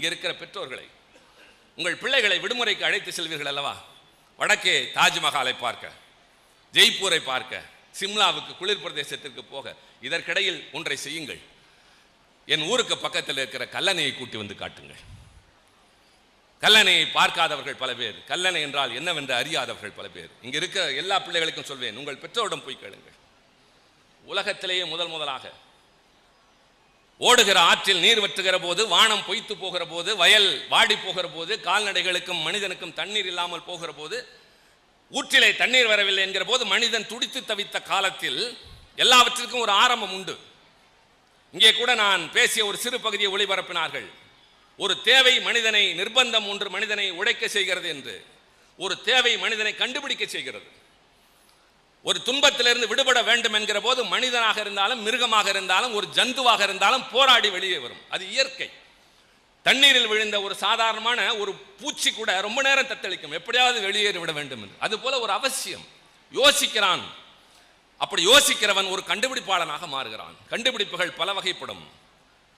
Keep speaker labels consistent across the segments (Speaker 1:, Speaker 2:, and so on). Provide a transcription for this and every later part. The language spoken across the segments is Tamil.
Speaker 1: இங்கே இருக்கிற பெற்றோர்களை, உங்கள் பிள்ளைகளை விடுமுறைக்கு அழைத்து செல்வீர்கள் அல்லவா? வடக்கே தாஜ்மஹாலை பார்க்க, ஜெய்ப்பூரை பார்க்க, சிம்லாவுக்கு குளிர் பிரதேசத்திற்கு போக. இதற்கிடையில் ஒன்றை செய்யுங்கள். என் ஊருக்கு பக்கத்தில் இருக்கிற கல்லணையை கூட்டி வந்து காட்டுங்கள். கல்லணையை பார்க்காதவர்கள் பல பேர், கல்லணை என்றால் என்னவென்று அறியாதவர்கள் பல பேர். இங்கே இருக்க எல்லா பிள்ளைகளுக்கும் சொல்வேன், உங்கள் பெற்றோரிடம் போய் கேளுங்கள். உலகத்திலேயே முதலாக ஓடுகிற ஆற்றில் நீர் வற்றுகிற போது, வானம் பொய்த்து போகிற போது, வயல் வாடி போகிற போது, கால்நடைகளுக்கும் மனிதனுக்கும் தண்ணீர் இல்லாமல் போகிற போது, ஊற்றிலே தண்ணீர் வரவில்லை என்கிற போது மனிதன் துடித்து தவித்த காலத்தில் எல்லாவற்றிற்கும் ஒரு ஆரம்பம் உண்டு. இங்கே கூட நான் பேசிய ஒரு சிறு பகுதியை ஒளிபரப்பினார்கள். ஒரு தேவை மனிதனை, நிர்பந்தம் ஒன்று மனிதனை உழைக்க செய்கிறது என்று, ஒரு தேவை மனிதனை கண்டுபிடிக்க செய்கிறது. ஒரு துன்பத்திலிருந்து விடுபட வேண்டும் என்கிற போது மனிதனாக இருந்தாலும் மிருகமாக இருந்தாலும் ஒரு ஜந்துவாக இருந்தாலும் போராடி வெளியே வரும். அது இயற்கை. தண்ணீரில் விழுந்த ஒரு சாதாரணமான ஒரு பூச்சி கூட ரொம்ப நேரம் தத்தளிக்கும், எப்படியாவது வெளியேறி விட வேண்டும் என்று. அதுபோல ஒரு அவசியம். யோசிக்கிறான். அப்படி யோசிக்கிறவன் ஒரு கண்டுபிடிப்பாளனாக மாறுகிறான். கண்டுபிடிப்புகள் பல வகைப்படும்.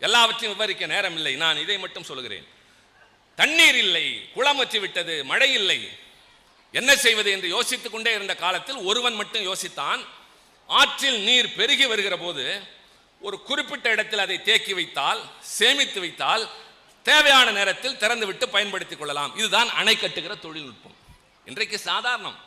Speaker 1: எல்லாவற்றையும் விவரிக்க நேரம் இல்லை. நான் இதை மட்டும் சொல்கிறேன். தண்ணீர் இல்லை, குளம் வற்றி விட்டது, மழை இல்லை, என்ன செய்வது என்று யோசித்துக் கொண்டே இருந்த காலத்தில் ஒருவன் மட்டும் யோசித்தான். ஆற்றில் நீர் பெருகி வருகிற போது ஒரு குறிப்பிட்ட இடத்தில் அதை தேக்கி வைத்தால், சேமித்து வைத்தால், தேவையான நேரத்தில் திறந்து விட்டு பயன்படுத்திக் கொள்ளலாம். இதுதான் அணை கட்டுகிற தொழில்நுட்பம். இன்றைக்கு சாதாரணம்.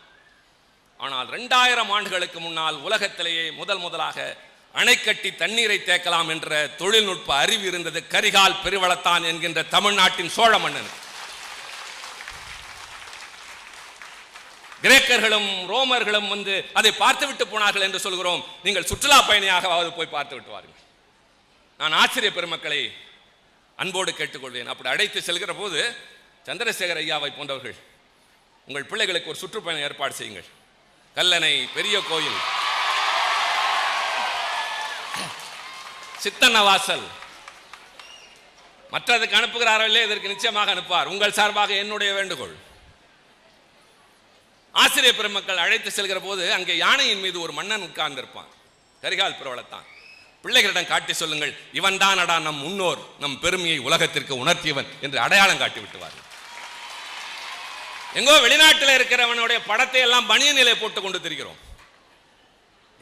Speaker 1: ஆனால் 2000 ஆண்டுகளுக்கு முன்னால் உலகத்திலேயே முதலாக அணை கட்டி தண்ணீரை தேக்கலாம் என்ற தொழில்நுட்ப அறிவு இருந்தது கரிகால் பெருவளத்தான் என்கின்ற தமிழ்நாட்டின் சோழ மன்னன். கிரேக்கர்களும் ரோமர்களும் வந்து அதை பார்த்துவிட்டு போனார்கள் என்று சொல்கிறோம். நீங்கள் சுற்றுலா பயணியாகவாவது போய் பார்த்து விட்டு வாருங்கள். நான் ஆசிரிய பெருமக்களை அன்போடு கேட்டுக்கொள்வேன். அப்படி அழைத்து செல்கிற போது சந்திரசேகர் ஐயாவை போன்றவர்கள் உங்கள் பிள்ளைகளுக்கு ஒரு சுற்றுப்பயணம் ஏற்பாடு செய்யுங்கள். கல்லணை, பெரிய கோயில், சித்தன்னவாசல், மற்றதுக்கு அனுப்புகிறார்களே இதற்கு நிச்சயமாக அனுப்புவார். உங்கள் சார்பாக என்னுடைய வேண்டுகோள். ஆசிரியர் பெருமக்கள் அழைத்து செல்கிற போது அங்கே யானையின் மீது ஒரு மன்னன் உட்கார்ந்திருப்பான், கரிகால் பெருவளத்தான். பிள்ளைகளிடம் காட்டி சொல்லுங்கள், இவன் தான் அடா நம் முன்னோர், நம் பெருமையை உலகத்திற்கு உணர்த்தியவன் என்று அடையாளம் காட்டி விட்டுவார்கள். எங்கோ வெளிநாட்டில் இருக்கிறவனுடைய படத்தை எல்லாம் பனியனிலே போட்டுக் கொண்டு திரிகிறோம்.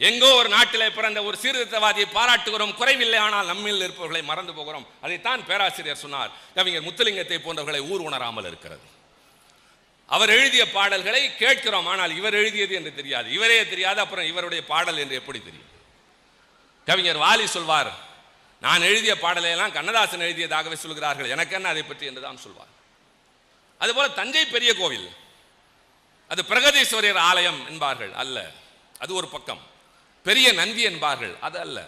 Speaker 1: எங்கோ ஒரு நாட்டிலே பிறந்த ஒரு சீர்திருத்தவாதியை பாராட்டுகிறோம், குறைவில்லை. ஆனால் நம்மில் இருப்பவர்களை மறந்து போகிறோம். அதைத்தான் பேராசிரியர் சொன்னார். கவிஞர் முத்துலிங்கத்தை போன்றவர்களை ஊர் உணராமல் இருக்கிறது. அவர் எழுதிய பாடல்களை கேட்கிறோம், ஆனால் இவர் எழுதியது என்று தெரியாது, இவரே தெரியாது, அப்புறம் இவருடைய பாடல் என்று எப்படி தெரியும்? கவிஞர் வாலி சொல்வார், நான் எழுதிய பாடலை எல்லாம் கண்ணதாசன் எழுதியதாகவே சொல்கிறார்கள், எனக்கு என்ன அதை பற்றி என்றுதான் சொல்வார். அதுபோல தஞ்சை பெரிய கோவில், அது பிரகதீஸ்வரர் ஆலயம் என்பார்கள், அல்ல, அது ஒரு பக்கம். பெரிய நந்தி என்பார்கள், அது அல்ல.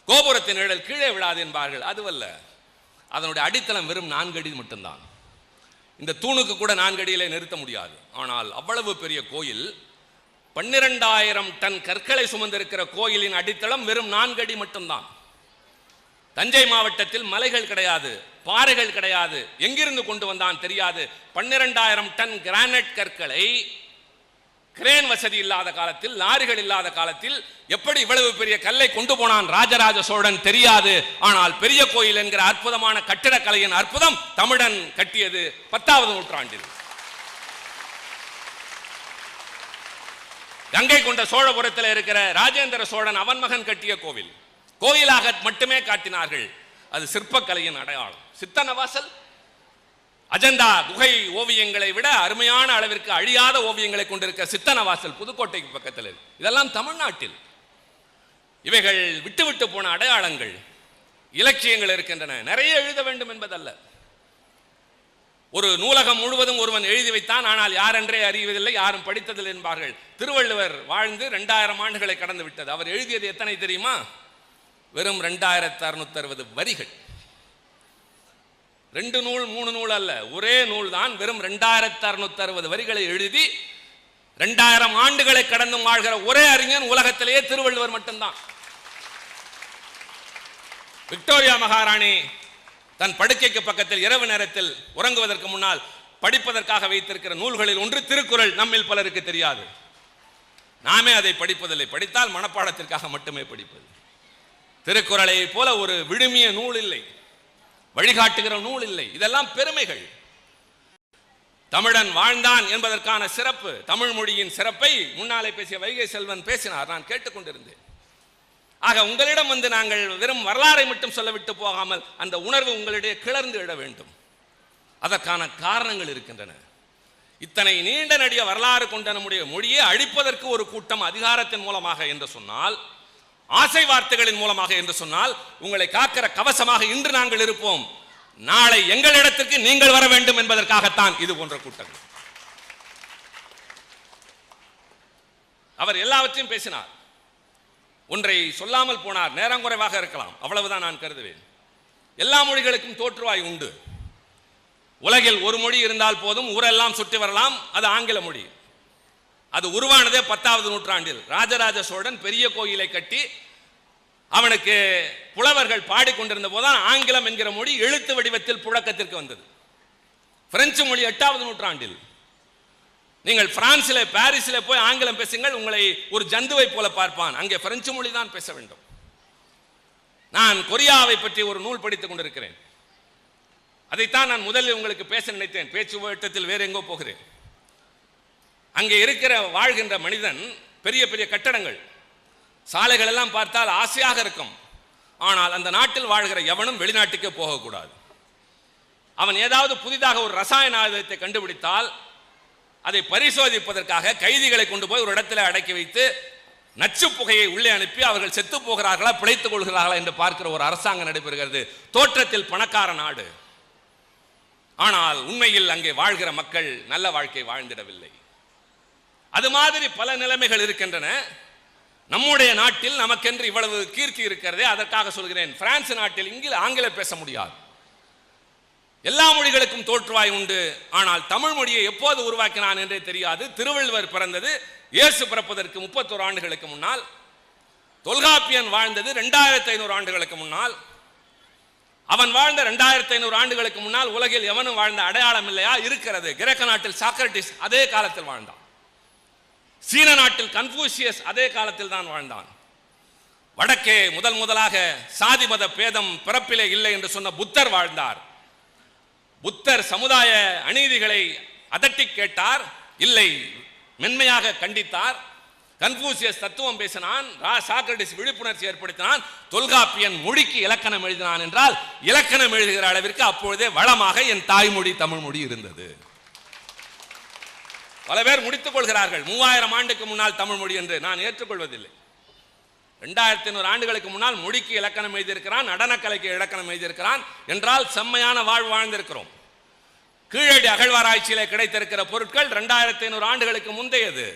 Speaker 1: கோபுரத்தின் நிழல் கீழே விழாது என்பார்கள், அதுவல்ல. அதனுடைய அடித்தளம் வெறும் 4 அடி மட்டும்தான். இந்த தூணுக்கு கூட 4 அடியிலே நிறுத்த முடியாது. ஆனால் அவ்வளவு பெரிய கோயில், 12,000 டன் கற்களை சுமந்திருக்கிற கோயிலின் அடித்தளம் வெறும் 4 அடி மட்டும்தான். தஞ்சை மாவட்டத்தில் மலைகள் கிடையாது, பாறைகள் கிடையாது, எங்கிருந்து கொண்டு வந்தான் தெரியாது. 12,000 டன் கிரானைட் கற்களை கிரேன் வசதி இல்லாத காலத்தில், லாரிகள் இல்லாத காலத்தில் எப்படி இவ்வளவு பெரிய கல்லை கொண்டு போனான் ராஜராஜ சோழன் தெரியாது. ஆனால் பெரிய கோயில் என்கிற அற்புதமான கட்டிடக்கலையின் அற்புதம் தமிழன் கட்டியது 10வது நூற்றாண்டில். கங்கை கொண்ட சோழபுரத்தில் இருக்கிற ராஜேந்திர சோழன் அவன் மகன் கட்டிய கோவில், கோயிலாக மட்டுமே காட்டினார்கள். அது சிற்பக்கலையின் அடையாளம். சித்தன்னவாசல், அஜந்தா குகை ஓவியங்களை விட அருமையான அளவிற்கு அழியாத ஓவியங்களை கொண்டிருக்க சித்தன்னவாசல் புதுக்கோட்டைக்கு பக்கத்தில். இதெல்லாம் தமிழ்நாட்டில். இவைகள் விட்டு விட்டு போன அடையாளங்கள், இலக்கியங்கள் இருக்கின்றன. நிறைய எழுத வேண்டும் என்பதல்ல. ஒரு நூலகம் முழுவதும் ஒருவன் எழுதி வைத்தான், ஆனால் யாரென்றே அறிவதில்லை, யாரும் படித்ததில்லை என்பார்கள். திருவள்ளுவர் வாழ்ந்து 2000 ஆண்டுகளை கடந்து விட்டது. அவர் எழுதியது எத்தனை தெரியுமா? வெறும் 2660 வரிகள். 2 நூல் 3 நூல் அல்ல, ஒரே நூல் தான். வெறும் 2660 வரிகளை எழுதி 2000 ஆண்டுகளை கடந்து வாழ்கிற ஒரே அறிஞன் உலகத்திலேயே திருவள்ளுவர் மட்டும்தான். விக்டோரியா மகாராணி தன் படுக்கைக்கு பக்கத்தில் இரவு நேரத்தில் உறங்குவதற்கு முன்னால் படிப்பதற்காக வைத்திருக்கிற நூல்களில் ஒன்று திருக்குறள். நம்மில் பலருக்கு தெரியாது, நாமே அதை படிப்பதில்லை. படித்தால் மனப்பாடத்திற்காக மட்டுமே படிப்பது. திருக்குறளை போல ஒரு விழுமிய நூல் இல்லை. வழிகாட்டுகிற நூல் இல்லை. இதெல்லாம் பெருமைகள். தமிழன் வாழ்ந்தான் என்பதற்கான சிறப்பு, தமிழ் மொழியின் சிறப்பை முன்னாலே பேசிய வைகை செல்வன் பேசினார், நான் கேட்டுக்கொண்டிருந்தேன். ஆக உங்களிடம் வந்து நாங்கள் வெறும் வரலாறை மட்டும் சொல்லவிட்டு போகாமல் அந்த உணர்வு உங்களிடையே கிளர்ந்து எழ வேண்டும். அதற்கான காரணங்கள் இருக்கின்றன. இத்தனை நீண்ட நெடிய வரலாறு கொண்ட நம்முடைய மொழியை அழிப்பதற்கு ஒரு கூட்டம் அதிகாரத்தின் மூலமாக என்று சொன்னால், ஆசை வார்த்தைகளின் மூலமாக என்று சொன்னால், உங்களை காக்கிற கவசமாக இன்று நாங்கள் இருப்போம், நாளை எங்களிடத்திற்கு நீங்கள் வர வேண்டும் என்பதற்காகத்தான் இது போன்ற கூட்டங்கள். அவர் எல்லாவற்றையும் பேசினார், ஒன்றை சொல்லாமல் போனார். நேரம் குறைவாக இருக்கலாம், அவ்வளவுதான் நான் கருதுவேன். எல்லா மொழிகளுக்கும் தோற்றுவாய் உண்டு. உலகில் ஒரு மொழி இருந்தால் போதும், ஊரெல்லாம் சுற்றி வரலாம், அது ஆங்கில மொழி. அது உருவானதே 10வது நூற்றாண்டில். ராஜராஜ சோழன் பெரிய கோயிலை கட்டி அவனுக்கு புலவர்கள் பாடிக்கொண்டிருந்த போதுதான் ஆங்கிலம் என்கிற மொழி எழுத்து வடிவத்தில் புழக்கத்திற்கு வந்தது. பிரெஞ்சு மொழி 8வது நூற்றாண்டில். நீங்கள் பிரான்சிலே பாரிஸிலே போய் ஆங்கிலம் பேசுங்கள், உங்களை ஒரு ஜந்துவை போல பார்ப்பான். அங்கே பிரெஞ்சு மொழி தான் பேச வேண்டும். நான் கொரியாவை பற்றி ஒரு நூல் படித்துக் கொண்டிருக்கிறேன். அதைத்தான் நான் முதலில் உங்களுக்கு பேச நினைத்தேன். பேச்சு ஓட்டத்தில் வேறு எங்கோ போகிறேன். அங்கே இருக்கிற வாழ்கின்ற மனிதன், பெரிய பெரிய கட்டடங்கள், சாலைகள் எல்லாம் பார்த்தால் ஆசையாக இருக்கும். ஆனால் அந்த நாட்டில் வாழ்கிற எவனும் வெளிநாட்டுக்கே போகக்கூடாது. அவன் ஏதாவது புதிதாக ஒரு ரசாயன ஆயுதத்தை கண்டுபிடித்தால் அதை பரிசோதிப்பதற்காக கைதிகளை கொண்டு போய் ஒரு இடத்துல அடக்கி வைத்து நச்சு புகையை உள்ளே அனுப்பி அவர்கள் செத்து போகிறார்களா பிழைத்துக் கொள்கிறார்களா என்று பார்க்கிற ஒரு அரசாங்கம் நடைபெறுகிறது. தோற்றத்தில் பணக்கார நாடு, ஆனால் உண்மையில் அங்கே வாழ்கிற மக்கள் நல்ல வாழ்க்கை வாழ்ந்திடவில்லை. அது மாதிரி பல நிலைமைகள் இருக்கின்றன. நம்முடைய நாட்டில் நமக்கென்று இவ்வளவு கீர்த்தி இருக்கிறதே, அதற்காக சொல்கிறேன். பிரான்ஸ் நாட்டில் ஆங்கிலம் பேச முடியாது. எல்லா மொழிகளுக்கும் தோற்றுவாய் உண்டு. ஆனால் தமிழ் மொழியை எப்போது உருவாக்கினான் என்றே தெரியாது. திருவள்ளுவர் பிறந்தது இயேசு பிறப்பதற்கு 31 ஆண்டுகளுக்கு முன்னால். தொல்காப்பியன் வாழ்ந்தது 2500 ஆண்டுகளுக்கு முன்னால். அவன் வாழ்ந்த 2500 ஆண்டுகளுக்கு முன்னால் உலகில் எவனும் வாழ்ந்த அடையாளம் இல்லையா? இருக்கிறது. கிரேக்க நாட்டில் சாக்ரட்டிஸ் அதே காலத்தில் வாழ்ந்தான். சீன நாட்டில் கன்ஃபூசியஸ் அதே காலத்தில் தான் வாழ்ந்தான். வடக்கே முதலாக சாதி மத பேதம் பிறப்பிலே இல்லை என்று சொன்ன புத்தர் வாழ்ந்தார். புத்தர் சமுதாய அநீதிகளை அதட்டி கேட்டார், இல்லை மென்மையாக கண்டித்தார். கன்ஃபூசியஸ் தத்துவம் பேசினான், சாக்ரட்டிஸ் விழிப்புணர்ச்சி ஏற்படுத்தினான், தொல்காப்பியன் மொழிக்கு இலக்கணம் எழுதினான். என்றால் இலக்கணம் எழுதுகிற அளவிற்கு அப்பொழுதே வளமாக என் தாய்மொழி தமிழ் மொழி இருந்தது. பல பேர் முடித்துக் கொள்கிறார்கள் 3000 ஆண்டுக்கு முன்னால் தமிழ் மொழி என்று. நான் ஏற்றுக்கொள்வதில்லை. 2500 ஆண்டுகளுக்கு முன்னால் மொழிக்கு இலக்கணம் எழுதியிருக்கிறான், நடனக்கலைக்கு இலக்கணம் எழுதியிருக்கிறான் என்றால் செம்மையான வாழ்ந்திருக்கிறோம். கீழடி அகழ்வாராய்ச்சியிலே கிடைத்திருக்கிற பொருட்கள் 2500 ஆண்டுகளுக்கு முந்தையது.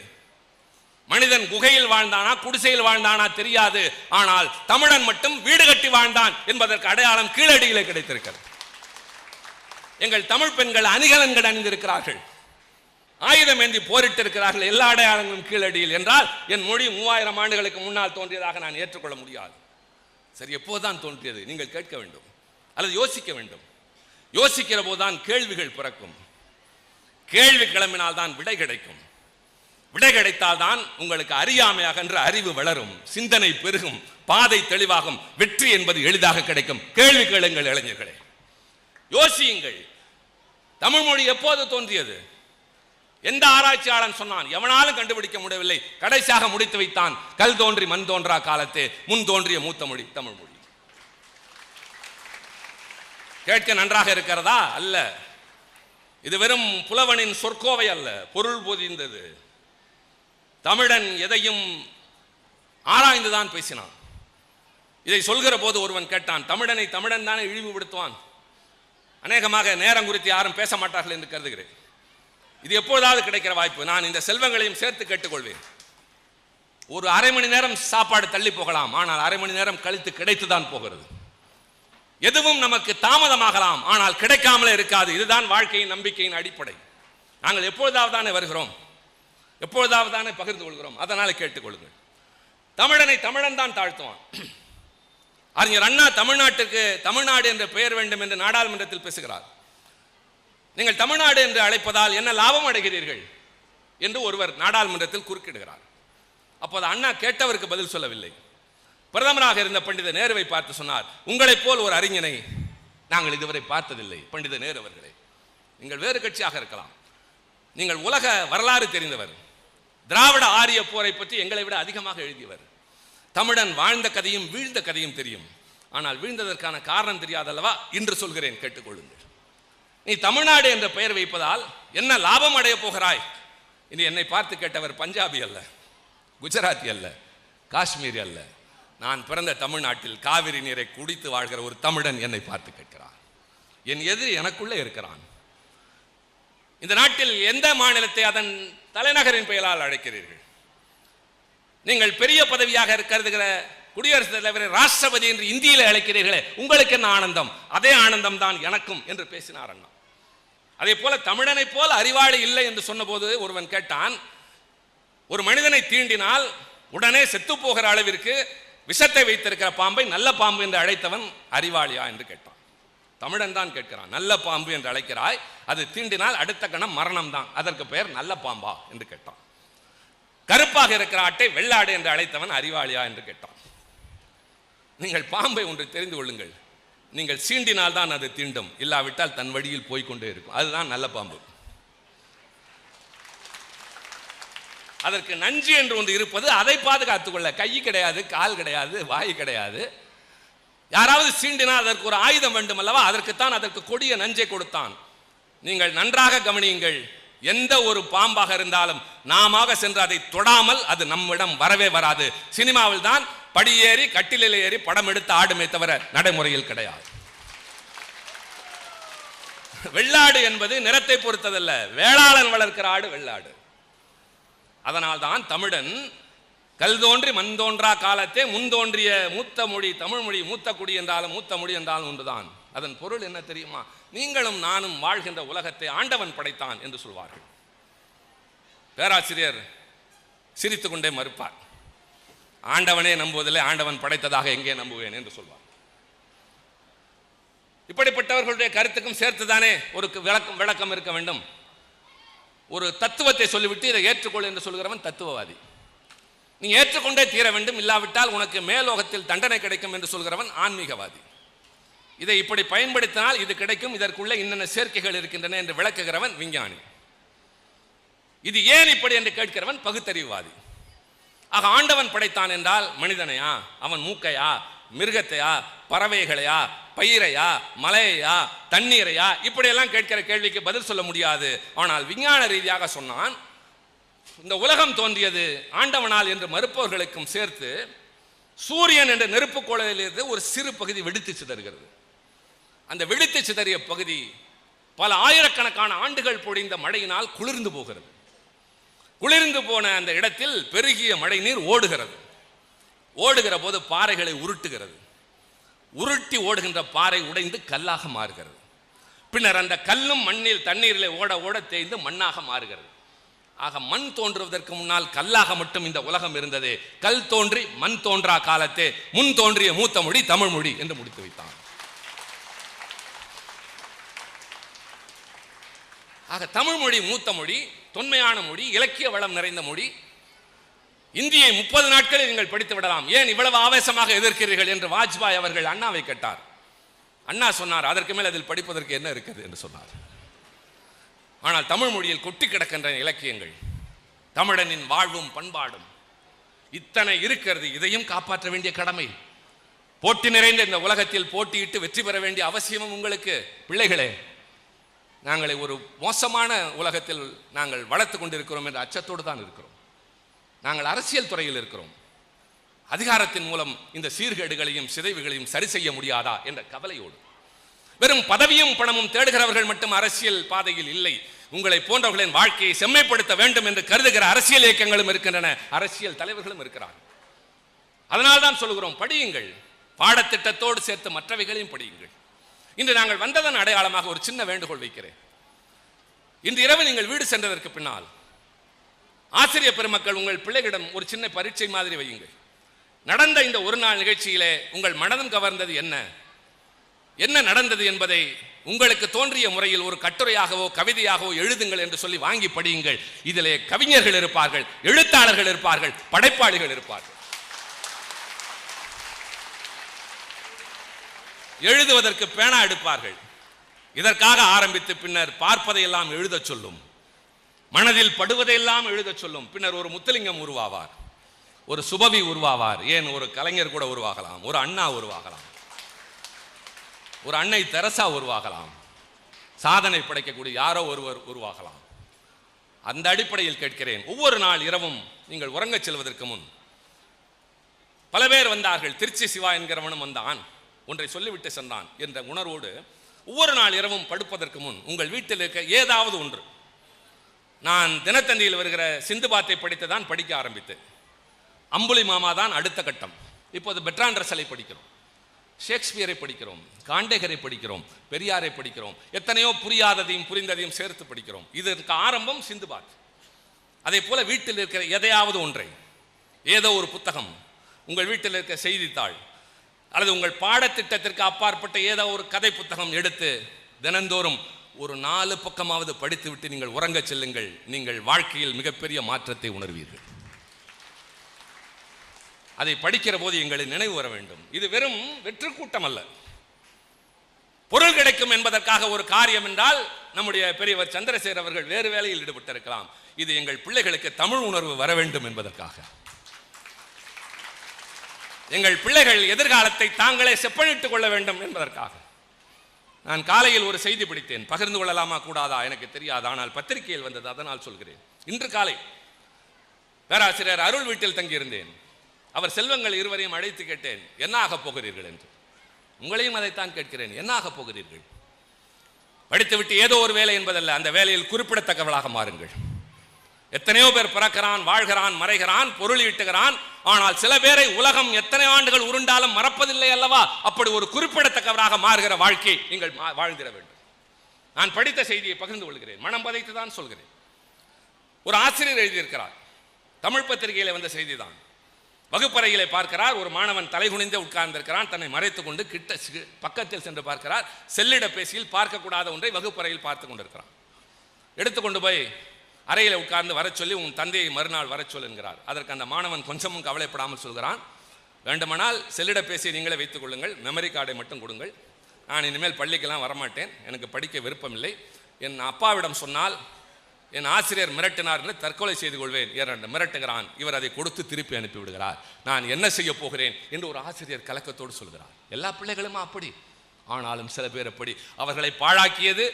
Speaker 1: மனிதன் குகையில் வாழ்ந்தானா குடிசையில் வாழ்ந்தானா தெரியாது. ஆனால் தமிழன் மட்டும் வீடு கட்டி வாழ்ந்தான் என்பதற்கு அடையாளம் கீழடியிலே கிடைத்திருக்கிறது. எங்கள் தமிழ் பெண்கள் அணிகலன்கள் அணிந்திருக்கிறார்கள், ஆயுதம் ஏந்தி போரிட்டு இருக்கிறார்கள். எல்லா அடையாளங்களும் கீழடியில். என்றால் என் மொழி 3000 ஆண்டுகளுக்கு முன்னால் தோன்றியதாக நான் ஏற்றுக்கொள்ள முடியாது. சரி, எப்போதுதான் தோன்றியது? நீங்கள் கேட்க வேண்டும் அல்லது யோசிக்க வேண்டும். யோசிக்கிற போதுதான் கேள்விகள் பிறக்கும். கேள்வி கிளம்பினால் தான் விடை கிடைக்கும். விடை கிடைத்தால் தான் உங்களுக்கு அறியாமையாக என்ற அறிவு வளரும், சிந்தனை பெருகும், பாதை தெளிவாகும், வெற்றி என்பது எளிதாக கிடைக்கும். கேள்வி கேளுங்கள் இளைஞர்களே, யோசியுங்கள். தமிழ் மொழி எப்போது தோன்றியது? எந்த ஆராய்ச்சியாளன் சொன்னான்? எவனாலும் கண்டுபிடிக்க முடியவில்லை. கடைசியாக முடித்து வைத்தான், கல் தோன்றி மண் தோன்றா காலத்தே முன் தோன்றிய மூத்த மொழி தமிழ் மொழி. கேட்க நன்றாக இருக்கிறதா? அல்ல. இது வெறும் புலவனின் சொற்கோவை அல்ல, பொருள் பொதிந்தது. தமிழன் எதையும் ஆராய்ந்துதான் பேசினான். இதை சொல்கிற போது ஒருவன் கேட்டான், தமிழனை தமிழன் தானே இழிவுபடுத்துவான்? அநேகமாக நேரம் குறித்து யாரும் பேச மாட்டார்கள் என்று கருதுகிறேன். இது எப்பொழுதாவது கிடைக்கிற வாய்ப்பு. நான் இந்த செல்வங்களையும் சேர்த்து கேட்டுக்கொள்வேன். ஒரு அரை மணி நேரம் சாப்பாடு தள்ளி போகலாம், ஆனால் அரை மணி நேரம் கழித்து கிடைத்துதான் போகிறது. எதுவும் நமக்கு தாமதமாகலாம், ஆனால் கிடைக்காமலே இருக்காது. இதுதான் வாழ்க்கையின் நம்பிக்கையின் அடிப்படை. நாங்கள் எப்பொழுதாவது தானே வருகிறோம், எப்பொழுதாவது தானே பகிர்ந்து கொள்கிறோம். அதனால கேட்டுக்கொள்ளுங்கள். தமிழனை தமிழன் தான் தாழ்த்துவான். அறிஞர் அண்ணா தமிழ்நாட்டுக்கு தமிழ்நாடு என்ற பெயர் வேண்டும் என்று நாடாளுமன்றத்தில் பேசுகிறார். நீங்கள் தமிழ்நாடு என்று அழைப்பதால் என்ன லாபம் அடைகிறீர்கள் என்று ஒருவர் நாடாளுமன்றத்தில் குறுக்கிடுகிறார். அப்போது அண்ணா கேட்டவருக்கு பதில் சொல்லவில்லை. பிரதமராக இருந்த பண்டித நேருவை பார்த்து சொன்னார், உங்களைப் போல் ஒரு அறிஞனை நாங்கள் இதுவரை பார்த்ததில்லை. பண்டித நேரு அவர்களே, நீங்கள் வேறு கட்சியாக இருக்கலாம், நீங்கள் உலக வரலாறு தெரிந்தவர், திராவிட ஆரிய போரை பற்றி எங்களை விட அதிகமாக எழுதியவர். தமிழன் வாழ்ந்த கதையும் வீழ்ந்த கதையும் தெரியும். ஆனால் வீழ்ந்ததற்கான காரணம் தெரியாதல்லவா? இன்று சொல்கிறேன், கேட்டுக்கொள்ளுங்கள். நீ தமிழ்நாடு என்ற பெயர் வைப்பதால் என்ன லாபம் அடைய போகிறாய் இன்று என்னை பார்த்து கேட்டவர் பஞ்சாபி அல்ல, குஜராத்தி அல்ல, காஷ்மீரி அல்ல. நான் பிறந்த தமிழ்நாட்டில் காவிரி நீரை குடித்து வாழ்கிற ஒரு தமிழன் என்னை பார்த்து கேட்கிறான். என் எதிரி எனக்குள்ளே இருக்கிறான். இந்த நாட்டில் எந்த மாநிலத்தை அதன் தலைநகரின் பெயரால் அழைக்கிறீர்கள்? நீங்கள் பெரிய பதவியாக கருதுகிற குடியரசுத் தலைவரை ராஷ்டிரபதி என்று இந்தியில் அழைக்கிறீர்களே, உங்களுக்கு என்ன ஆனந்தம்? அதே ஆனந்தம் தான் எனக்கும் என்று பேசினார் அண்ணா. அதே போல தமிழனை போல அறிவாளி இல்லை என்று சொன்னபோது ஒருவன் கேட்டான், ஒரு மனிதனை தீண்டினால் உடனே செத்து போகிற அளவிற்கு விஷத்தை வைத்திருக்கிற பாம்பை நல்ல பாம்பு என்று அழைத்தவன் அறிவாளியா என்று கேட்டான். தமிழன் தான் கேட்கிறான், நல்ல பாம்பு என்று அழைக்கிறாய், அது தீண்டினால் அடுத்த கணம் மரணம் தான், அதற்கு பெயர் நல்ல பாம்பா என்று கேட்டான். கருப்பாக இருக்கிற ஆட்டை வெள்ளாடு என்று அழைத்தவன் அறிவாளியா என்று கேட்டான். நீங்கள் பாம்பை ஒன்று தெரிந்து கொள்ளுங்கள், நீங்கள் சீண்டினால் தான் அது தீண்டும், இல்லாவிட்டால் தன் வழியில் போய்கொண்டே இருக்கும். அதுதான் நல்ல பாம்பு. அதற்கு நஞ்சு என்று ஒன்று இருப்பது, அதை பாதுகாத்துக் கொள்ள கை கிடையாது, கால் கிடையாது, வாய் கிடையாது. யாராவது சீண்டினால் அதற்கு ஒரு ஆயுதம் வேண்டும் அல்லவா? அதற்குத்தான் அதற்கு கொடிய நஞ்சை கொடுத்தான். நீங்கள் நன்றாக கவனியுங்கள், எந்த ஒரு பாம்பாக இருந்தாலும் நாம சென்று அதை தொடாமல் அது நம்மிடம் வரவே வராது. சினிமாவில் தான் படியேறி கட்டிலில் ஏறி படம் எடுத்து ஆடுமே தவிர நடைமுறையில் கிடையாது. வெள்ளாடு என்பது நிறத்தை பொறுத்ததல்ல, வேளாளன் வளர்க்கிற ஆடு வெள்ளாடு. அதனால் தான் தமிழன் கல் தோன்றி மண் தோன்றா காலத்தே முன் தோன்றிய மூத்த மொழி தமிழ் மொழி, மூத்த குடி என்றாலும் மூத்த மொழி என்றாலும் ஒன்றுதான். அதன் பொருள் என்ன தெரியுமா? நீங்களும் நானும் வாழ்கின்ற உலகத்தை ஆண்டவன் படைத்தான் என்று சொல்வார்கள். பேராசிரியர் சிரித்துக் கொண்டே மறுப்பார். ஆண்டவனே நம்புவதில்லை, ஆண்டவன் படைத்ததாக எங்கே நம்புவேன் என்று சொல்வார். இப்படிப்பட்டவர்களுடைய கருத்துக்கும் சேர்த்துதானே ஒரு விளக்கம் இருக்க வேண்டும். ஒரு தத்துவத்தை சொல்லிவிட்டு இதை ஏற்றுக்கொள் என்று சொல்கிறவன் தத்துவவாதி. நீ ஏற்றுக்கொண்டே தீர வேண்டும், இல்லாவிட்டால் உனக்கு மேலோகத்தில் தண்டனை கிடைக்கும் என்று சொல்கிறவன் ஆன்மீகவாதி. இதை இப்படி பயன்படுத்தினால் இது கிடைக்கும், இதற்குள்ள இன்னென்ன சேர்க்கைகள் இருக்கின்றன என்று விளக்குகிறவன் விஞ்ஞானி. இது ஏன் இப்படி என்று கேட்கிறவன் பகுத்தறிவுவாதி. ஆக ஆண்டவன் படைத்தான் என்றால் மனிதனையா, அவன் மூக்கையா, மிருகத்தையா, பறவைகளையா, பயிரையா, மலையா, தண்ணீரையா, இப்படியெல்லாம் கேட்கிற கேள்விக்கு பதில் சொல்ல முடியாது. ஆனால் விஞ்ஞான ரீதியாக சொன்னான், இந்த உலகம் தோன்றியது ஆண்டவனால் என்று மறுப்பவர்களுக்கும் சேர்த்து சூரியன் என்ற நெருப்பு கோளையிலிருந்து ஒரு சிறு பகுதி வெடித்து சிதறுகிறது. அந்த வெடித்து சிதறிய பகுதி பல ஆயிரக்கணக்கான ஆண்டுகள் பொழிந்த மழையினால் குளிர்ந்து போகிறது. குளிர்ந்து போன அந்த இடத்தில் பெருகிய மழை நீர் ஓடுகிறது. ஓடுகிற போது பாறைகளை உருட்டுகிறது. உருட்டி ஓடுகின்ற பாறை உடைந்து கல்லாக மாறுகிறது. பின்னர் அந்த கல்லும் மண்ணில் தண்ணீரில் ஓட ஓட தேய்ந்து மண்ணாக மாறுகிறது. ஆக மண் தோன்றுவதற்கு முன்னால் கல்லாக மட்டும் இந்த உலகம் இருந்தது. கல் தோன்றி மண் தோன்றா காலத்தே முன் தோன்றிய மூத்த மொழி தமிழ் மொழி என்று முடித்து வைத்தான். ஆக தமிழ் மொழி மூத்த மொழி, தொன்மையான மொழி, இலக்கிய வளம் நிறைந்த மொழி. இந்தியை 30 நாட்களில் நீங்கள் படித்து விடலாம், ஏன் இவ்வளவு ஆவேசமாக எதிர்க்கிறீர்கள் என்று வாஜ்பாய் அவர்கள் அண்ணாவை கேட்டார். அண்ணா சொன்னார், அதற்கு மேல் அதில் படிப்பதற்கு என்ன இருக்கிறது என்று சொன்னார். ஆனால் தமிழ் மொழியில் கொட்டி கிடக்கின்ற இலக்கியங்கள், தமிழனின் வாழ்வும் பண்பாடும் இத்தனை இருக்கிறது. இதையும் காப்பாற்ற வேண்டிய கடமை. போட்டி நிறைந்த இந்த உலகத்தில் போட்டியிட்டு வெற்றி பெற வேண்டிய அவசியமும் உங்களுக்கு. பிள்ளைகளே, நாங்களை ஒரு மோசமான உலகத்தில் நாங்கள் வளர்த்து கொண்டிருக்கிறோம் என்ற அச்சத்தோடு தான் இருக்கிறோம். நாங்கள் அரசியல் துறையில் இருக்கிறோம். அதிகாரத்தின் மூலம் இந்த சீர்கேடுகளையும் சிதைவுகளையும் சரி செய்ய முடியாதா என்ற கவலையோடு. வெறும் பதவியும் பணமும் தேடுகிறவர்கள் மட்டும் அரசியல் பாதையில் இல்லை. உங்களை போன்றவர்களின் வாழ்க்கையை செம்மைப்படுத்த வேண்டும் என்று கருதுகிற அரசியல் இயக்கங்களும் இருக்கின்றன, அரசியல் தலைவர்களும் இருக்கிறார்கள். அதனால் தான் சொல்கிறோம், படியுங்கள். பாடத்திட்டத்தோடு சேர்த்து மற்றவைகளையும் படியுங்கள். இன்று நாங்கள் வந்ததன் அடையாளமாக ஒரு சின்ன வேண்டுகோள் வைக்கிறேன். இன்று இரவு நீங்கள் வீடு சென்றதற்கு பின்னால் ஆசிரியர் பெருமக்கள் உங்கள் பிள்ளைகளிடம் ஒரு சின்ன பரீட்சை மாதிரி வையுங்கள். நடந்த இந்த ஒரு நாள் நிகழ்ச்சியிலே உங்கள் மனதும் கவர்ந்தது என்ன, என்ன நடந்தது என்பதை உங்களுக்கு தோன்றிய முறையில் ஒரு கட்டுரையாகவோ கவிதையாகவோ எழுதுங்கள் என்று சொல்லி வாங்கி படியுங்கள். இதிலே கவிஞர்கள் இருப்பார்கள், எழுத்தாளர்கள் இருப்பார்கள், படைப்பாளிகள் இருப்பார்கள். எழுதுவதற்கு பேனா எடுப்பார்கள். இதற்காக ஆரம்பித்து பின்னர் பார்ப்பதையெல்லாம் எழுதச் சொல்லும், மனதில் படுவதையெல்லாம் எழுதச் சொல்லும். பின்னர் ஒரு முத்துலிங்கம் உருவாவார், ஒரு சுபவி உருவாவார், ஏன் ஒரு கலைஞர் கூட உருவாகலாம், ஒரு அண்ணா உருவாகலாம், ஒரு அன்னை தெரசா உருவாகலாம், சாதனை படைக்கக்கூடிய யாரோ ஒருவர் உருவாகலாம். அந்த அடிப்படையில் கேட்கிறேன், ஒவ்வொரு நாள் இரவும் நீங்கள் உறங்கச் செல்வதற்கு முன் பல பேர் வந்தார்கள். திருச்சி சிவா என்கிறவனும் வந்தான், ஒன்றை சொல்லிவிட்டு சென்றான் என்ற உணர்வோடு ஒவ்வொரு நாள் இரவும் படுப்பதற்கு முன் உங்கள் வீட்டில் இருக்க ஏதாவது ஒன்று. நான் தினத்தந்தியில் வருகிற சிந்து பாத்தை படித்து தான் படிக்க ஆரம்பித்தேன். அம்புலி மாமா தான் அடுத்த கட்டம். இப்போது பெட்ரான் ரசலை படிக்கிறோம், ஷேக்ஸ்பியரை படிக்கிறோம், காண்டேகரை படிக்கிறோம், பெரியாரை படிக்கிறோம், எத்தனையோ புரியாததையும் புரிந்ததையும் சேர்த்து படிக்கிறோம். இதற்கு ஆரம்பம் சிந்து பாத். அதே போல வீட்டில் இருக்கிற எதையாவது ஒன்றை, ஏதோ ஒரு புத்தகம், உங்கள் வீட்டில் இருக்க செய்தித்தாள் அல்லது உங்கள் பாடத்திட்டத்திற்கு அப்பாற்பட்ட ஏதோ ஒரு கதை புத்தகம் எடுத்து தினந்தோறும் ஒரு 4 பக்கமாவது படித்துவிட்டு நீங்கள் உறங்கச் செல்லுங்கள். நீங்கள் வாழ்க்கையில் மிகப்பெரிய மாற்றத்தை உணர்வீர்கள். அதை படிக்கிற போது எங்களுக்கு நினைவு வர வேண்டும், இது வெறும் வெற்று கூட்டம் அல்ல. பொருள் கிடைக்கும் என்பதற்காக ஒரு காரியம் என்றால் நம்முடைய பெரியவர் சந்திரசேகர் அவர்கள் வேறு வேலையில் ஈடுபட்டிருக்கலாம். இது எங்கள் பிள்ளைகளுக்கு தமிழ் உணர்வு வர வேண்டும் என்பதற்காக, எங்கள் பிள்ளைகள் எதிர்காலத்தை தாங்களே செப்பனிட்டுக் கொள்ள வேண்டும் என்பதற்காக. நான் காலையில் ஒரு செய்தி படித்தேன், பகிர்ந்து கொள்ளலாமா கூடாதா எனக்கு தெரியாது, ஆனால் பத்திரிகையில் வந்தது, அதனால் சொல்கிறேன். இன்று காலை பேராசிரியர் அருள் வீட்டில் தங்கியிருந்தேன். அவர் செல்வங்கள் இருவரையும் அழைத்து கேட்டேன், என்ன ஆகப் போகிறீர்கள் என்று. உங்களையும் அதைத்தான் கேட்கிறேன், என்ன ஆகப் போகிறீர்கள்? படித்துவிட்டு ஏதோ ஒரு வேலை என்பதல்ல, அந்த வேலையில் குறிப்பிடத்தக்கவளாக மாறுங்கள். எத்தனையோ பேர் பிறக்கிறான், வாழ்கிறான், மறைகிறான், பொருள் ஈட்டுகிறான். ஆனால் சில பேரை உலகம் எத்தனை ஆண்டுகள் உருண்டாலும் மறப்பதில்லை அல்லவா? அப்படி ஒரு குறிப்பிடத்தக்கவராக மாறுகிற வாழ்க்கை நீங்கள் வாழ்ந்திட வேண்டும். நான் படித்த செய்தியை பகிர்ந்து கொள்கிறேன், மனம் பதைத்து தான் சொல்கிறேன். ஒரு ஆசிரியர் எழுதியிருக்கிறார், தமிழ் பத்திரிகையில வந்த செய்திதான். வகுப்பறையிலே பார்க்கிறார், ஒரு மாணவன் தலைகுனிந்து உட்கார்ந்திருக்கிறான், தன்னை மறைத்துக் கொண்டு கிட்ட பக்கத்தில் சென்று பார்க்கிறார். செல்லிட பேசியில் பார்க்கக்கூடாத ஒன்றை வகுப்பறையில் பார்த்து கொண்டிருக்கிறான். எடுத்துக்கொண்டு போய் அறையில் உட்கார்ந்து வர சொல்லி உன் தந்தையை மறுநாள் வர சொல் என்கிறார். அதற்கு அந்த மாணவன் கொஞ்சமும் கவலைப்படாமல் சொல்கிறான், வேண்டுமானால் செல்லிட பேசியை நீங்களே வைத்துக் கொள்ளுங்கள், மெமரி கார்டை மட்டும் கொடுங்கள். நான் இனிமேல் பள்ளிக்கெல்லாம் வரமாட்டேன், எனக்கு படிக்க விருப்பமில்லை. என் அப்பாவிடம் சொன்னால் என் ஆசிரியர் மிரட்டினார் என்று தற்கொலை செய்து கொள்வேன் என்று மிரட்டுகிறான். இவர் அதை கொடுத்து திருப்பி அனுப்பி விடுகிறார். நான் என்ன செய்ய போகிறேன் என்று ஒரு ஆசிரியர் கலக்கத்தோடு சொல்கிறார். எல்லா பிள்ளைகளும் அப்படி, ஆனாலும் சில பேர் அப்படி. அவர்களை பாழாக்கியது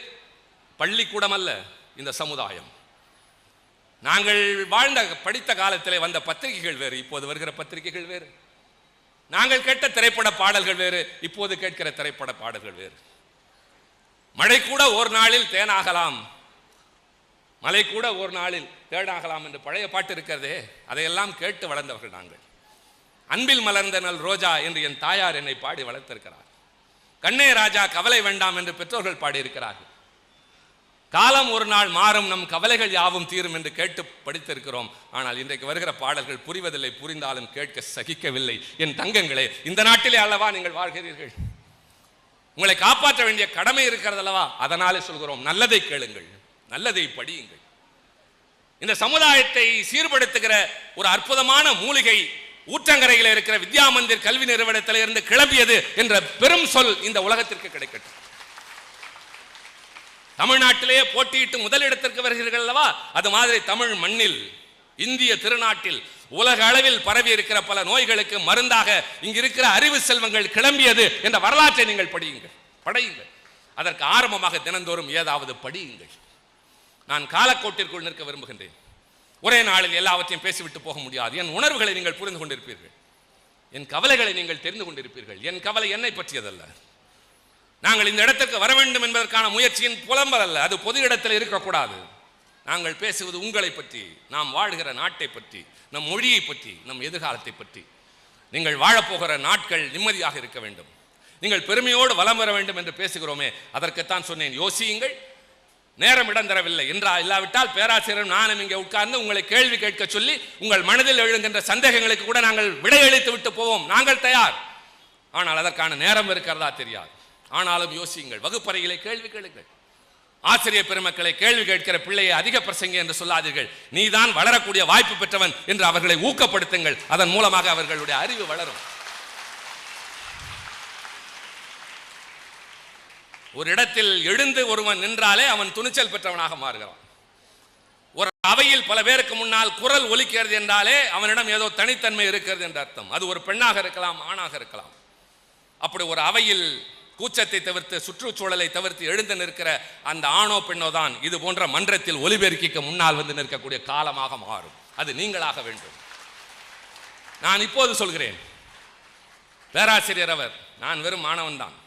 Speaker 1: பள்ளிக்கூடம் அல்ல, இந்த சமுதாயம். நாங்கள் வாழ்ந்த படித்த காலத்திலே வந்த பத்திரிகைகள் வேறு, இப்போது வருகிற பத்திரிகைகள் வேறு. நாங்கள் கேட்ட திரைப்பட பாடல்கள் வேறு, இப்போது கேட்கிற திரைப்பட பாடல்கள் வேறு. மழை கூட ஒரு நாளில் தேனாகலாம், மலை கூட ஒரு நாளில் தேனாகலாம் என்று பழைய பாட்டு இருக்கிறதே, அதையெல்லாம் கேட்டு வளர்ந்தவர்கள் நாங்கள். அன்பில் மலர்ந்த நல் ரோஜா என்று என் தாயார் என்னை பாடி வளர்த்திருக்கிறார். கண்ணே ராஜா கவலை வேண்டாம் என்று பெற்றோர்கள் பாடியிருக்கிறார்கள். காலம் ஒரு நாள் மாறும், நம் கவலைகள் யாவும் தீரும் என்று கேட்டு படித்திருக்கிறோம். ஆனால் இன்றைக்கு வருகிற பாடல்கள் புரிவதில்லை, புரிந்தாலும் கேட்க சகிக்கவில்லை. என் தங்கங்களே, இந்த நாட்டிலே அல்லவா நீங்கள் வாழ்கிறீர்கள், உங்களை காப்பாற்ற வேண்டிய கடமை இருக்கிறது அல்லவா? அதனாலே சொல்கிறோம், நல்லதை கேளுங்கள், நல்லதை படியுங்கள். இந்த சமுதாயத்தை சீர்படுத்துகிற ஒரு அற்புதமான மூலிகை ஊற்றங்கரையில் இருக்கிற வித்யா மந்திர் கல்வி நிறுவனத்தில் இருந்து கிளம்பியது என்ற பெரும் சொல் இந்த உலகத்திற்கு கிடைக்கட்டும். தமிழ்நாட்டிலேயே போட்டியிட்டு முதலிடத்திற்கு வருகிறீர்கள் அல்லவா? அது மாதிரி தமிழ் மண்ணில், இந்திய திருநாட்டில், உலக அளவில் பரவி இருக்கிற பல நோய்களுக்கு மருந்தாக இங்கு இருக்கிற அறிவு செல்வங்கள் கிளம்பியது என்ற வரலாற்றை நீங்கள் படையுங்கள். அதற்கு ஆரம்பமாக தினந்தோறும் ஏதாவது படியுங்கள். நான் காலக்கோட்டிற்குள் நிற்க விரும்புகின்றேன். ஒரே நாளில் எல்லாவற்றையும் பேசிவிட்டு போக முடியாது. என் உணர்வுகளை நீங்கள் புரிந்து கொண்டிருப்பீர்கள், என் கவலைகளை நீங்கள் தெரிந்து கொண்டிருப்பீர்கள். என் கவலை என்னை பற்றியதல்ல. நாங்கள் இந்த இடத்திற்கு வர வேண்டும் என்பதற்கான முயற்சியின் புலம்பல் அல்ல, அது பொது இடத்தில் இருக்கக்கூடாது. நாங்கள் பேசுவது உங்களை பற்றி, நாம் வாழ்கிற நாட்டை பற்றி, நம் மொழியை பற்றி, நம் எதிர்காலத்தை பற்றி. நீங்கள் வாழப்போகிற நாட்கள் நிம்மதியாக இருக்க வேண்டும், நீங்கள் பெருமையோடு வலம் வர வேண்டும் என்று பேசுகிறோமே, அதற்குத்தான் சொன்னேன், யோசியுங்கள். நேரம் இடம் தரவில்லை இல்லாவிட்டால் பேராசிரியர் நானும் இங்கே உட்கார்ந்து உங்களை கேள்வி கேட்க சொல்லி உங்கள் மனதில் எழுகின்ற சந்தேகங்களுக்கு கூட நாங்கள் விடையளித்து விட்டு போவோம். நாங்கள் தயார். ஆனால் அதற்கான நேரம் இருக்கிறதா தெரியாது. ஆனாலும் யோசியுங்கள், வகுப்பறையிலே கேள்வி கேளுங்கள். ஆசிரியர் பெருமக்களை கேள்வி கேட்கிற பிள்ளையை அதிக பிரசங்கி என்று சொல்லாதீர்கள், நீதான் வளரக்கூடிய வாய்ப்பு பெற்றவன் என்று அவர்களை ஊக்கப்படுத்துங்கள். அதன் மூலமாக அவர்களுடைய அறிவு வளரும். ஒரு இடத்தில் எழுந்து ஒருவன் நின்றாலே அவன் துணிச்சல் பெற்றவனாக மாறுகிறான். ஒரு அவையில் பல பேருக்கு முன்னால் குரல் ஒலிக்கிறது என்றாலே அவனிடம் ஏதோ தனித்தன்மை இருக்கிறது என்ற அர்த்தம். அது ஒரு பெண்ணாக இருக்கலாம், ஆணாக இருக்கலாம். அப்படி ஒரு அவையில் கூச்சத்தை தவிர்த்து, சுற்றுச்சூழலை தவிர்த்து எழுந்து நிற்கிற அந்த ஆணோ பெண்ணோ தான் இது போன்ற மன்றத்தில் ஒலிபெருக்கிக்கு முன்னால் வந்து நிற்கக்கூடிய காலமாக மாறும். அது நீங்களாக வேண்டும். நான் இப்போது சொல்கிறேன், பேராசிரியர் அவர், நான் வெறும் மாணவன் தான்.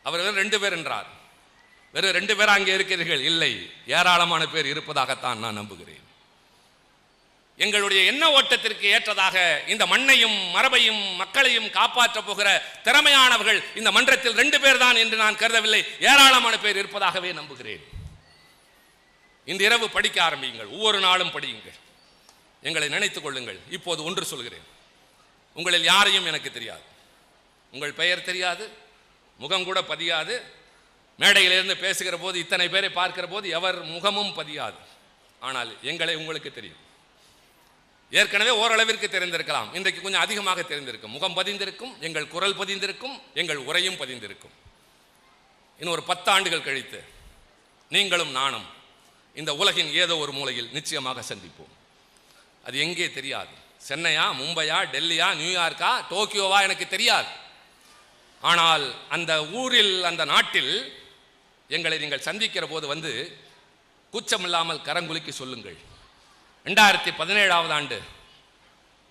Speaker 1: அவர் வெறும் 2 பேர் என்றார். வெறும் 2 பேர் அங்கே இருக்கிறீர்கள்? இல்லை, ஏராளமான பேர் இருப்பதாகத்தான் நான் நம்புகிறேன். எங்களுடைய எண்ண ஓட்டத்திற்கு ஏற்றதாக இந்த மண்ணையும் மரபையும் மக்களையும் காப்பாற்ற போகிற திறமையானவர்கள் இந்த மன்றத்தில் 2 பேர் தான் என்று நான் கருதவில்லை, ஏராளமான பேர் இருப்பதாகவே நம்புகிறேன். இந்த இரவு படிக்க ஆரம்பியுங்கள், ஒவ்வொரு நாளும் படியுங்கள், எங்களை நினைத்துக் கொள்ளுங்கள். இப்போது ஒன்று சொல்கிறேன், உங்களில் யாரையும் எனக்கு தெரியாது, உங்கள் பெயர் தெரியாது, முகம் கூட பதியாது. மேடையிலிருந்து பேசுகிற போது இத்தனை பேரை பார்க்கிற போது எவர் முகமும் பதியாது. ஆனால் எங்களை உங்களுக்கு தெரியும். ஏற்கனவே ஓரளவிற்கு தெரிந்திருக்கலாம், இன்றைக்கு கொஞ்சம் அதிகமாக தெரிந்திருக்கும். முகம் பதிந்திருக்கும், எங்கள் குரல் பதிந்திருக்கும், எங்கள் உரையும் பதிந்திருக்கும். இன்னும் ஒரு 10 ஆண்டுகள் கழித்து நீங்களும் நானும் இந்த உலகின் ஏதோ ஒரு மூலையில் நிச்சயமாக சந்திப்போம். அது எங்கே தெரியாது. சென்னையா, மும்பையா, டெல்லியா, நியூயார்க்கா, டோக்கியோவா எனக்கு தெரியாது. ஆனால் அந்த ஊரில், அந்த நாட்டில் எங்களை நீங்கள் சந்திக்கிற போது வந்து கூச்சமில்லாமல் கரங்குலுக்கி சொல்லுங்கள். 2017ஆவது ஆண்டு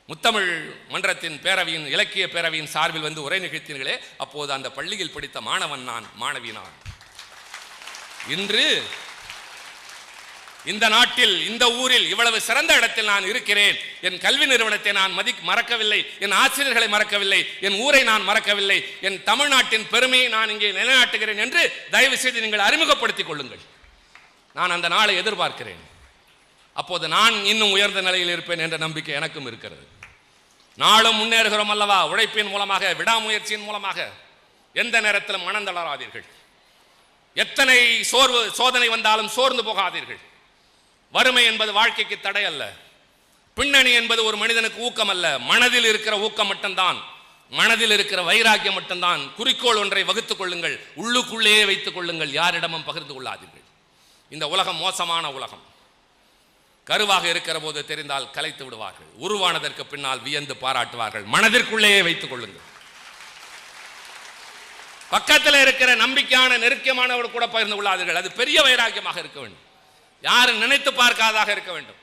Speaker 1: முத்தமிழ் மன்றத்தின் பேரவையின், இலக்கிய பேரவையின் சார்பில் வந்து உரை நிகழ்த்தீர்களே, அப்போது அந்த பள்ளியில் படித்த மாணவன் நான், மாணவி நான். இன்று இந்த நாட்டில், இந்த ஊரில் இவ்வளவு சிறந்த இடத்தில் நான் இருக்கிறேன். என் கல்வி நிறுவனத்தை நான் மறக்கவில்லை, என் ஆசிரியர்களை மறக்கவில்லை, என் ஊரை நான் மறக்கவில்லை, என் தமிழ்நாட்டின் பெருமையை நான் இங்கே நிலைநாட்டுகிறேன் என்று தயவு செய்து நீங்கள் அறிமுகப்படுத்திக் கொள்ளுங்கள். நான் அந்த நாளை எதிர்பார்க்கிறேன். அப்போது நான் இன்னும் உயர்ந்த நிலையில் இருப்பேன் என்ற நம்பிக்கை எனக்கும் இருக்கிறது. நாளும் முன்னேறுகிறோம் அல்லவா, உழைப்பின் மூலமாக, விடாமுயற்சியின் மூலமாக. எந்த நேரத்திலும் மனம் தளராதீர்கள். எத்தனை சோதனை வந்தாலும் சோர்ந்து போகாதீர்கள். வறுமை என்பது வாழ்க்கைக்கு தடை அல்ல. பின்னணி என்பது ஒரு மனிதனுக்கு ஊக்கம் அல்ல. மனதில் இருக்கிற ஊக்கம் மட்டும்தான், மனதில் இருக்கிற வைராக்கியம் மட்டும்தான். குறிக்கோள் ஒன்றை வகுத்துக் கொள்ளுங்கள், உள்ளுக்குள்ளேயே வைத்துக் கொள்ளுங்கள், யாரிடமும் பகிர்ந்து கொள்ளாதீர்கள். இந்த உலகம் மோசமான உலகம். கருவாக இருக்கிற போது தெரிந்தால் கலைத்து விடுவார்கள், உருவானதற்கு பின்னால் வியந்து பாராட்டுவார்கள். மனதிற்குள்ளேயே வைத்துக் கொள்ளுங்கள். பக்கத்தில் இருக்கிற நம்பிக்கையான நெருக்கமானவர் கூட பகிர்ந்து கொள்ளாதீர்கள். அது பெரிய வைராக்கியமாக இருக்க வேண்டும், யாரும் நினைத்து பார்க்காதாக இருக்க வேண்டும்.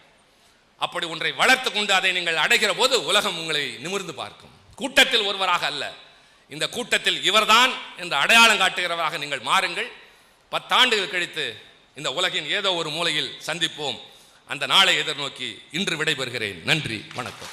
Speaker 1: அப்படி ஒன்றை வளர்த்து கொண்டு அதை நீங்கள் அடைகிற போது உலகம் உங்களை நிமிர்ந்து பார்க்கும். கூட்டத்தில் ஒருவராக அல்ல, இந்த கூட்டத்தில் இவர்தான் என்று அடையாளம் காட்டுகிறவராக நீங்கள் மாறுங்கள். 10 ஆண்டுகள் கழித்து இந்த உலகின் ஏதோ ஒரு மூலையில் சந்திப்போம். அந்த நாளை எதிர்நோக்கி இன்று விடைபெறுகிறேன். நன்றி, வணக்கம்.